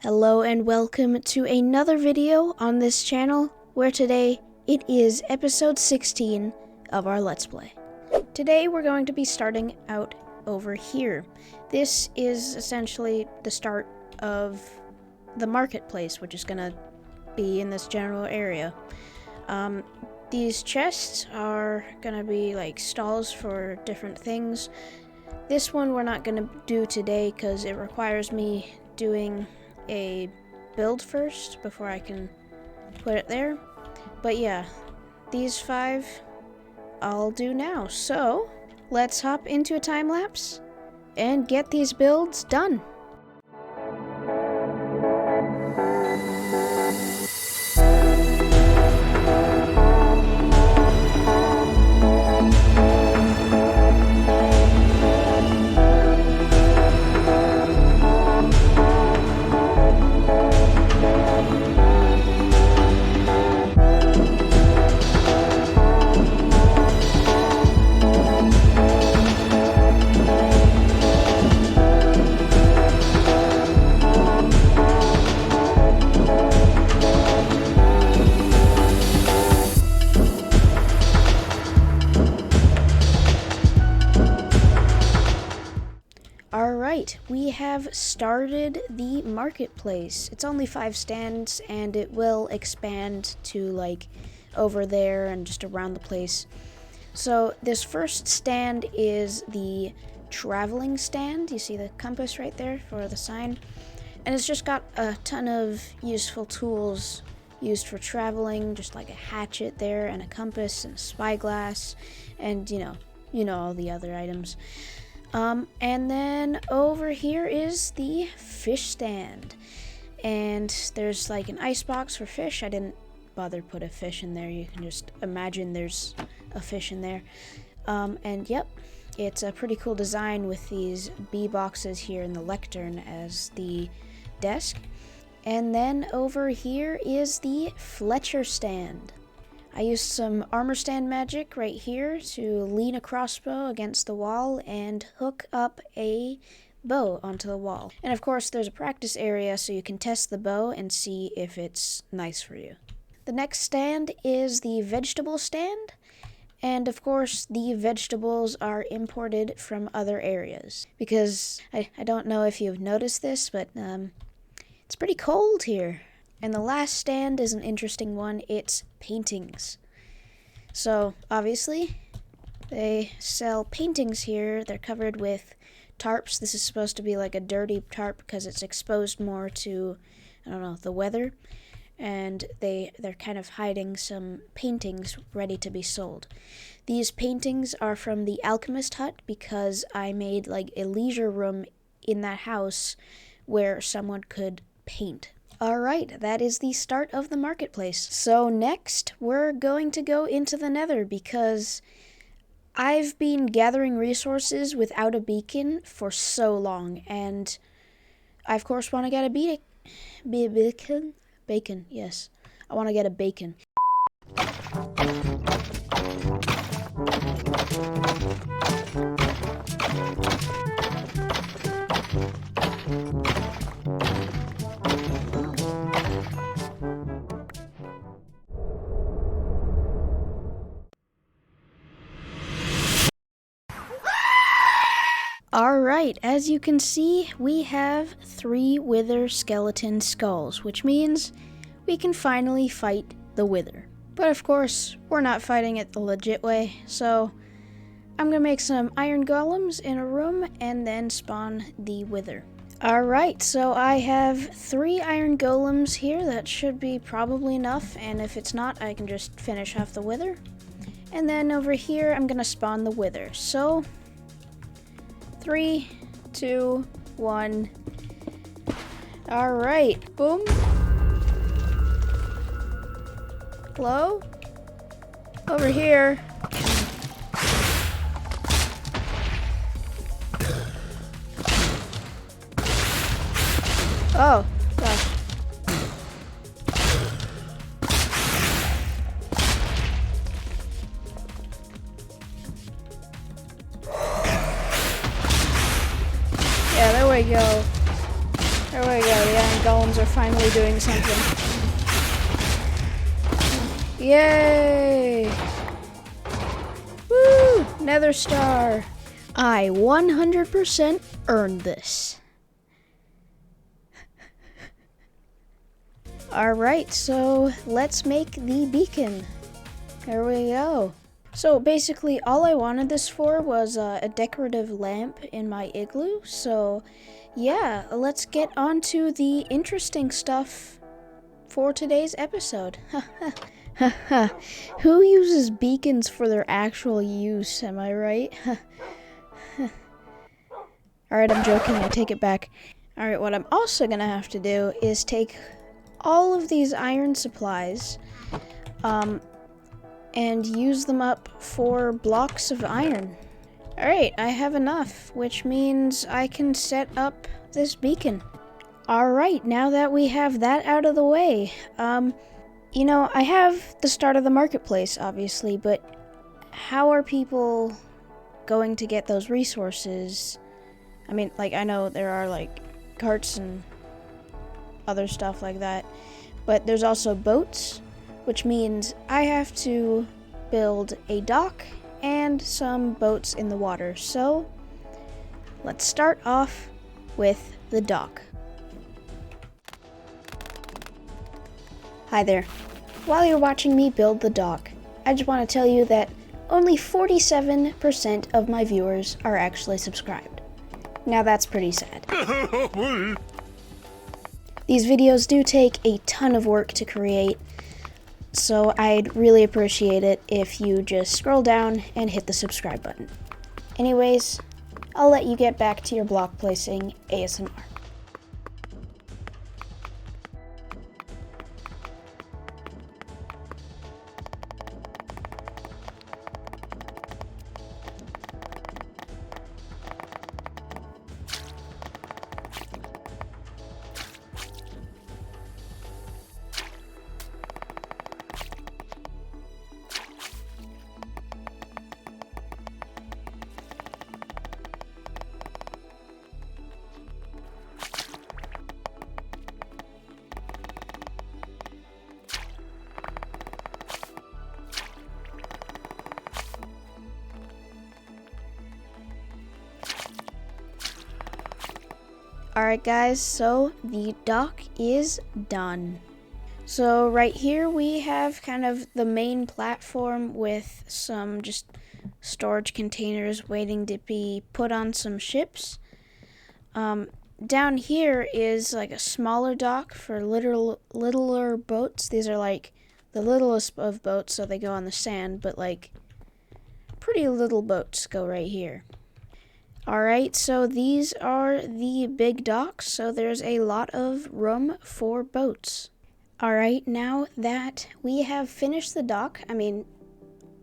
Hello and welcome to another video on this channel, where today it is episode 16 of our Let's Play. Today we're going to be starting out over here. This is essentially the start of the marketplace, which is going to be in this general area. These chests are going to be like stalls for different things. This one we're not going to do today because it requires me doing a build first before I can put it there. But yeah, these 5 I'll do now. So let's hop into a time lapse and get these builds done. Alright, we have started the marketplace. It's only 5 stands and it will expand to like over there and just around the place. So this first stand is the traveling stand. You see the compass right there for the sign? And it's just got a ton of useful tools used for traveling, just like a hatchet there and a compass and a spyglass and you know all the other items. And then over here is the fish stand. And there's like an ice box for fish. I didn't bother to put a fish in there. You can just imagine there's a fish in there. And yep, it's a pretty cool design with these bee boxes here in the lectern as the desk. And then over here is the Fletcher stand. I used some armor stand magic right here to lean a crossbow against the wall and hook up a bow onto the wall. And of course there's a practice area so you can test the bow and see if it's nice for you. The next stand is the vegetable stand. And of course the vegetables are imported from other areas. Because I don't know if you've noticed this, but it's pretty cold here. And the last stand is an interesting one. It's paintings. So obviously they sell paintings here. They're covered with tarps. This is supposed to be like a dirty tarp because it's exposed more to, I don't know, the weather. And they're kind of hiding some paintings ready to be sold. These paintings are from the alchemist hut because I made like a leisure room in that house where someone could paint. Alright, that is the start of the marketplace. So next, we're going to go into the nether because I've been gathering resources without a beacon for so long, and I of course want to get a bacon? Bacon, yes. I want to get a bacon. Alright, as you can see, we have 3 wither skeleton skulls, which means we can finally fight the wither. But of course, we're not fighting it the legit way, so I'm gonna make some iron golems in a room and then spawn the wither. Alright, so I have 3 iron golems here. That should be probably enough, and if it's not, I can just finish off the wither. And then over here, I'm gonna spawn the wither. So 3, 2, 1. Alright, boom. Hello? Over here. Oh, gosh. Yeah, there we go. There we go, the iron golems are finally doing something. Yay! Woo! Nether star. I 100% earned this. Alright, so let's make the beacon. There we go. So basically all I wanted this for was a decorative lamp in my igloo. So yeah, let's get on to the interesting stuff for today's episode. Who uses beacons for their actual use, am I right? Alright, I'm joking, I take it back. Alright, what I'm also gonna have to do is take all of these iron supplies, and use them up for blocks of iron. Alright, I have enough, which means I can set up this beacon. Alright, now that we have that out of the way, you know, I have the start of the marketplace, obviously, but how are people going to get those resources? I mean, like, I know there are, like, carts and other stuff like that, but there's also boats, which means I have to build a dock and some boats in the water. So, let's start off with the dock. Hi there. While you're watching me build the dock, I just want to tell you that only 47% of my viewers are actually subscribed. Now that's pretty sad. These videos do take a ton of work to create, so I'd really appreciate it if you just scroll down and hit the subscribe button. Anyways, I'll let you get back to your block placing ASMR. Alright guys, so the dock is done. So right here we have kind of the main platform with some just storage containers waiting to be put on some ships. Down here is like a smaller dock for littler boats. These are like the littlest of boats, so they go on the sand, but like pretty little boats go right here. Alright, so these are the big docks, so there's a lot of room for boats. Alright, now that we have finished the dock, I mean,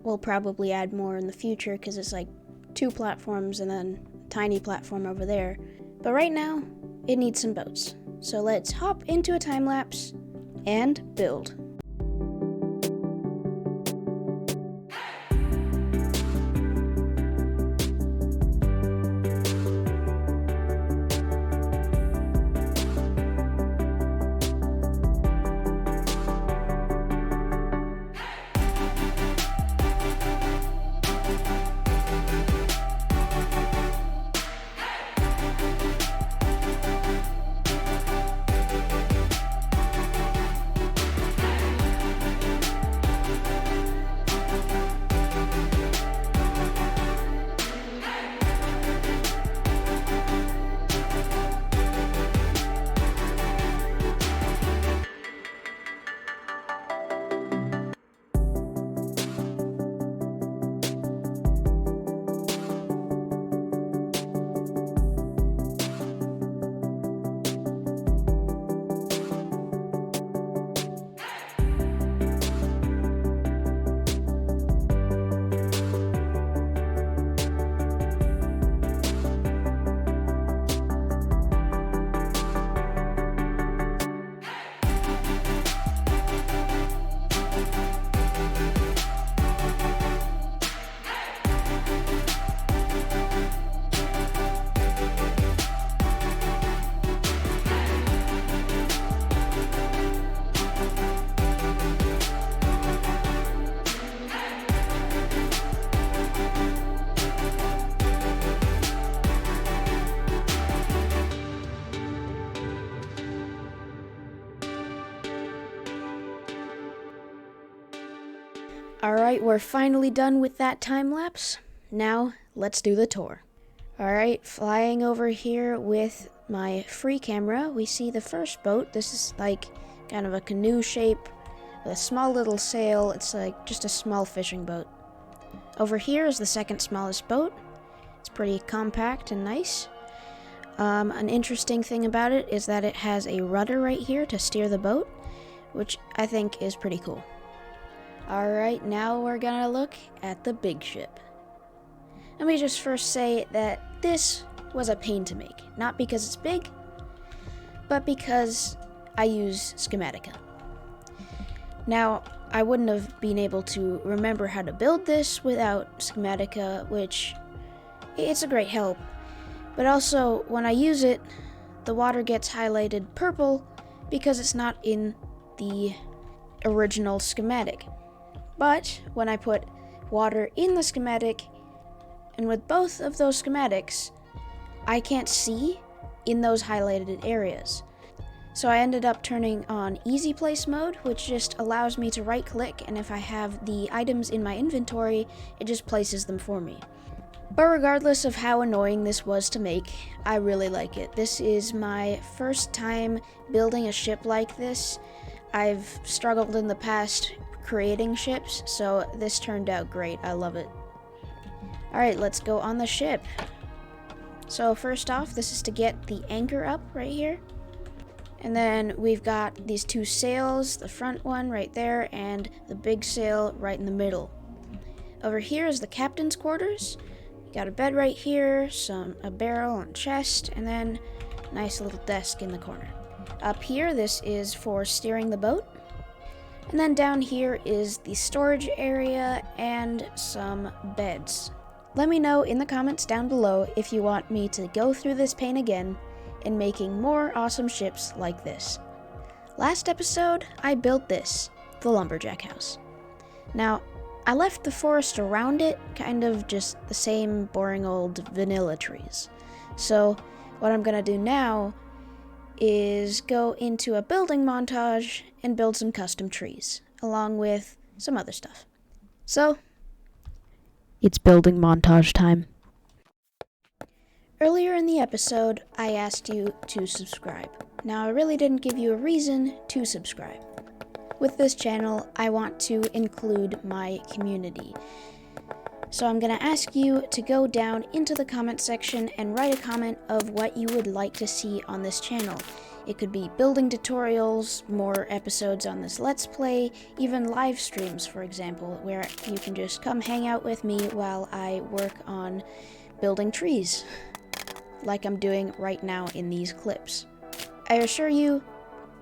we'll probably add more in the future because it's like 2 platforms and then a tiny platform over there. But right now, it needs some boats. So let's hop into a time lapse and build. Alright, we're finally done with that time lapse. Now, let's do the tour. Alright, flying over here with my free camera, we see the first boat. This is like kind of a canoe shape with a small little sail. It's like just a small fishing boat. Over here is the second smallest boat. It's pretty compact and nice. An interesting thing about it is that it has a rudder right here to steer the boat, which I think is pretty cool. Alright, now we're gonna look at the big ship. Let me just first say that this was a pain to make. Not because it's big, but because I use Schematica. Now, I wouldn't have been able to remember how to build this without Schematica, which it's a great help. But also, when I use it, the water gets highlighted purple because it's not in the original schematic. But when I put water in the schematic, and with both of those schematics, I can't see in those highlighted areas. So I ended up turning on easy place mode, which just allows me to right click, and if I have the items in my inventory, it just places them for me. But regardless of how annoying this was to make, I really like it. This is my first time building a ship like this. I've struggled in the past creating ships, so this turned out great. I love it. Alright, let's go on the ship. So first off, this is to get the anchor up right here. And then we've got these two sails, the front one right there, and the big sail right in the middle. Over here is the captain's quarters. Got a bed right here, a barrel and chest, and then a nice little desk in the corner. Up here, this is for steering the boat. And then down here is the storage area and some beds. Let me know in the comments down below if you want me to go through this pain again in making more awesome ships like this. Last episode, I built this, the lumberjack house. Now, I left the forest around it, kind of just the same boring old vanilla trees. So what I'm gonna do now is go into a building montage and build some custom trees, along with some other stuff. So, it's building montage time. Earlier in the episode, I asked you to subscribe. Now, I really didn't give you a reason to subscribe. With this channel, I want to include my community. So I'm going to ask you to go down into the comment section and write a comment of what you would like to see on this channel. It could be building tutorials, more episodes on this Let's Play, even live streams, for example, where you can just come hang out with me while I work on building trees, like I'm doing right now in these clips. I assure you,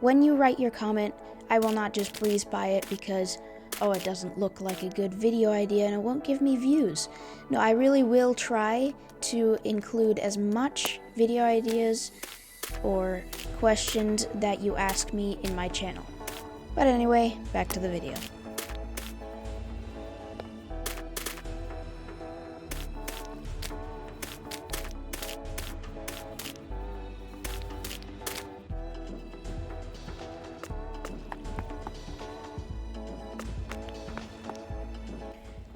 when you write your comment, I will not just breeze by it because, oh, it doesn't look like a good video idea and it won't give me views. No, I really will try to include as much video ideas or questions that you ask me in my channel. But anyway, back to the video.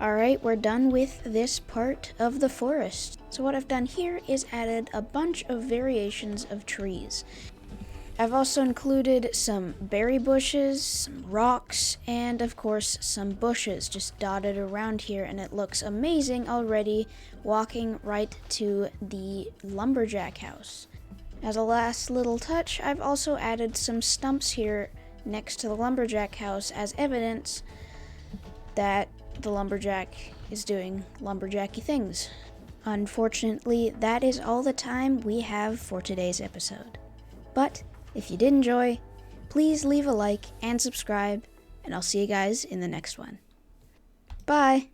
Alright, we're done with this part of the forest. So what I've done here is added a bunch of variations of trees. I've also included some berry bushes, some rocks, and of course some bushes just dotted around here, and it looks amazing already walking right to the lumberjack house. As a last little touch, I've also added some stumps here next to the lumberjack house as evidence that the lumberjack is doing lumberjacky things. Unfortunately, that is all the time we have for today's episode. But if you did enjoy, please leave a like and subscribe, and I'll see you guys in the next one. Bye!